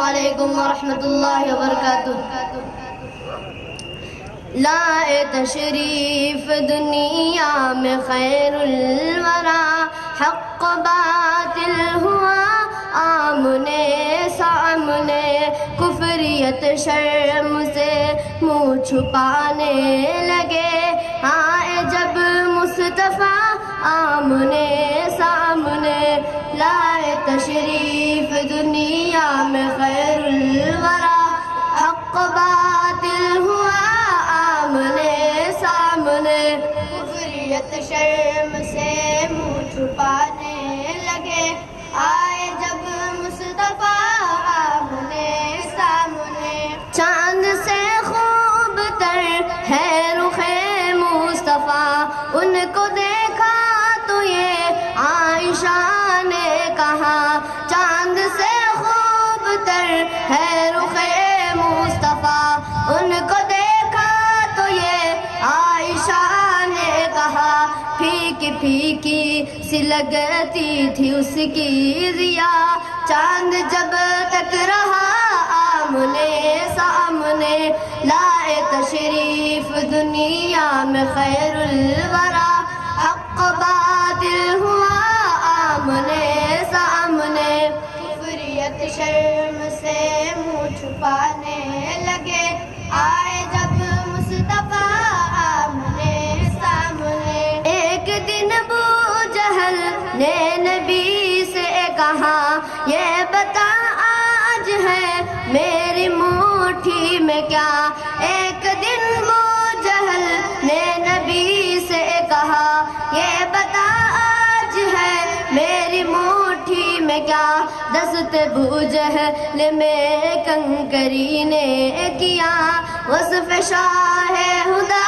علیکم ورحمۃ اللہ وبرکاتہ. لائے تشریف دنیا میں خیر الورا، حق باطل ہوا آمنے سامنے، کفریت شرم سے منہ چھپانے لگے. آئے جب مصطفیٰ آمنے سامنے، لائے تشریف دنیا میں خیر الورا، حق باطل ہوا آمنے سامنے، کفریت شرم سے منہ چھپانے لگے. آئے جب مصطفیٰ آمنے سامنے، چاند سے خوب تر ہے رخ مصطفیٰ، ان کو دیکھا تو یہ عائشہ نے کہا. چاند سے خوب تر ہے رخ مصطفیٰ، ان کو دیکھا تو یہ عائشہ نے کہا. پھیکی پھیکی سی لگتی تھی اس کی ضیا، چاند جب تک رہا آمنے سامنے، لائے تشریف دنیا میں خیر الورا، حق باطل ہوا آمنے سامنے، کفریت شرم سے منہ چھپانے لگے. آئے جب مصطفیٰ آمنے سامنے، ایک دن ابو جہل نے نبی سے کہا، یہ بتا آج ہے میری مٹھی میں کیا. ایک دن ابو جہل نے نبی سے کہا، یہ بتا آج ہے میری مٹھی میں کیا. دست ابو جہل میں کنکری نے کیا، وصف شاہ ہدا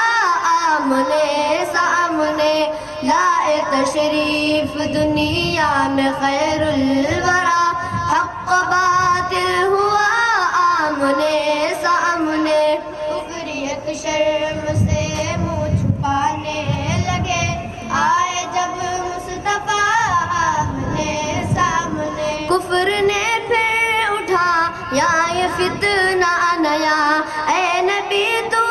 آمنے سامنے، لائے تشریف دنیا میں خیر الورا، حق باطل ہوا آمنے سامنے، کفریت شرم سے منہ چھپانے لگے. آئے جب مصطفیٰ آمنے سامنے، کفر نے پھر اٹھا یا یہ فتنہ نیا. اے نبی تو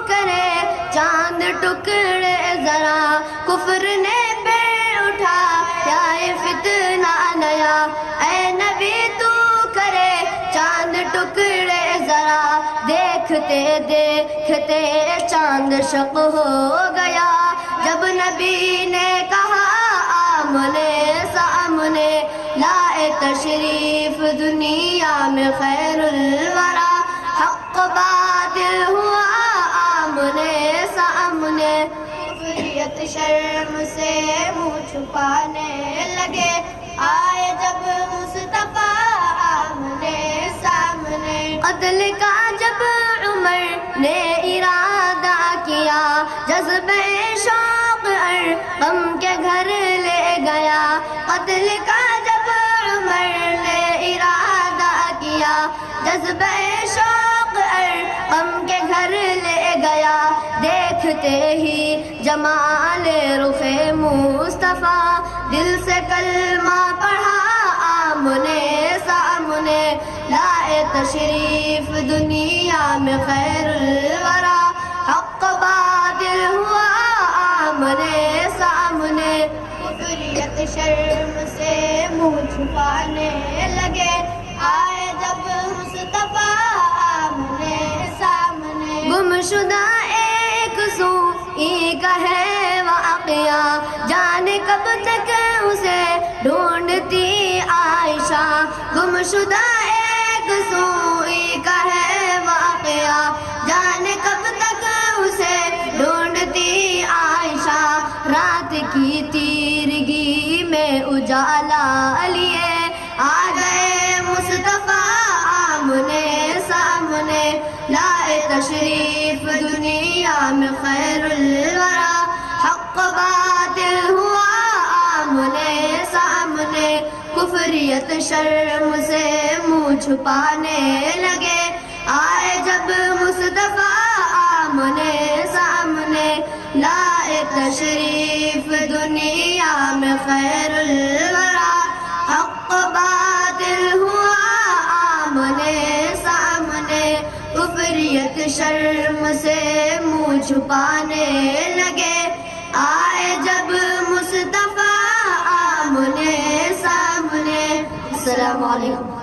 کرے چاند ٹکڑے ذرا، کفر نے پھر اٹھا یا یہ فتنہ نیا. اے نبی تو کرے چاند ٹکڑے ذرا، دیکھتے دیکھتے چاند شق ہو گیا. جب نبی نے کہا آمنے سامنے، لائے تشریف دنیا میں خیر الورا، حق باطل ہوا آمنے سامنے، کفریت شرم سے منہ چھپانے لگے. آئے جب مصطفیٰ آمنے سامنے، قتل کا جب عمر نے ارادہ کیا، جذبہ شوق ارقم کے گھر لے گیا. قتل کا جب عمر نے ارادہ کیا، جذبہ شوق ارقم کے گھر لے گیا. دیکھتے ہی جمال رخ مصطفیٰ، دل سے کلمہ پڑھا آمنے سامنے، لائے تشریف دنیا میں خیر الورا، حق باطل ہوا آمنے سامنے، کفریت شرم سے منہ چھپانے لگے. آئے جب مصطفیٰ آمنے سامنے، گمشدہ ایک سوئی کا ہے واقعہ، جانے کب تک اسے ڈھونڈتی عائشہ. گمشدہ ایک سوئی کا ہے واقعہ، جانے کب تک اسے ڈھونڈتی عائشہ. رات کی تیرگی میں اجالا لیے آ گئے مصطفیٰ آمنے سامنے، لائے تشریف دنیا میں خیر الورا، حق باطل ہوا آمنے سامنے، کفریت شرم سے منہ چھپانے لگے. آئے جب مصطفیٰ آمنے سامنے، لائے تشریف دنیا میں خیر الورا، حق باطل ہوا آمنے شریعت شرم سے منہ چھپانے لگے، آئے جب مصطفیٰ آمنے سامنے۔ السلام علیکم۔